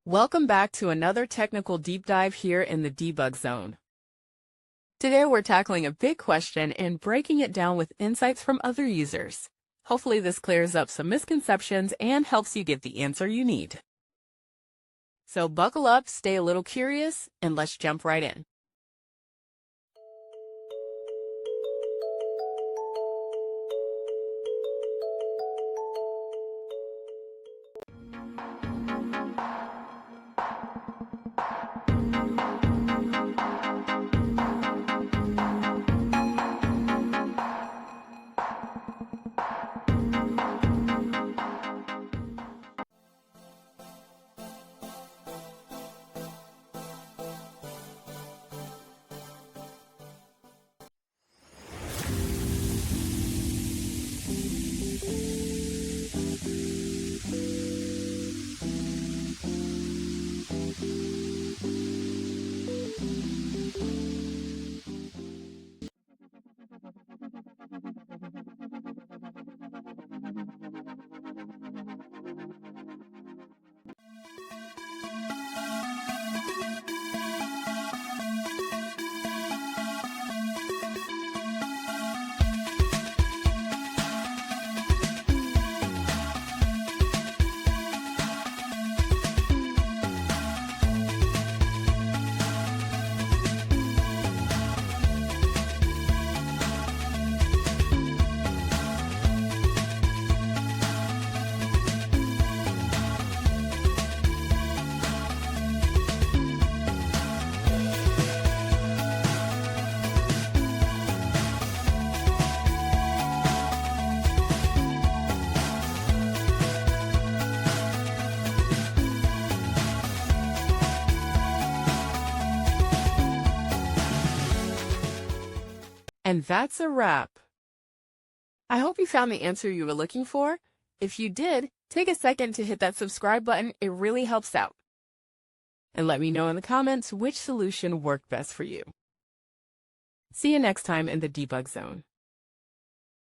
Welcome back to another technical deep dive here in the Debug Zone. Today we're tackling a big question and breaking it down with insights from other users. Hopefully this clears up some misconceptions and helps you get the answer you need. So buckle up, stay a little curious, and let's jump right in. And that's a wrap. I hope you found the answer you were looking for. If you did, take a second to hit that subscribe button. It really helps out. And let me know in the comments which solution worked best for you. See you next time in the Debug Zone.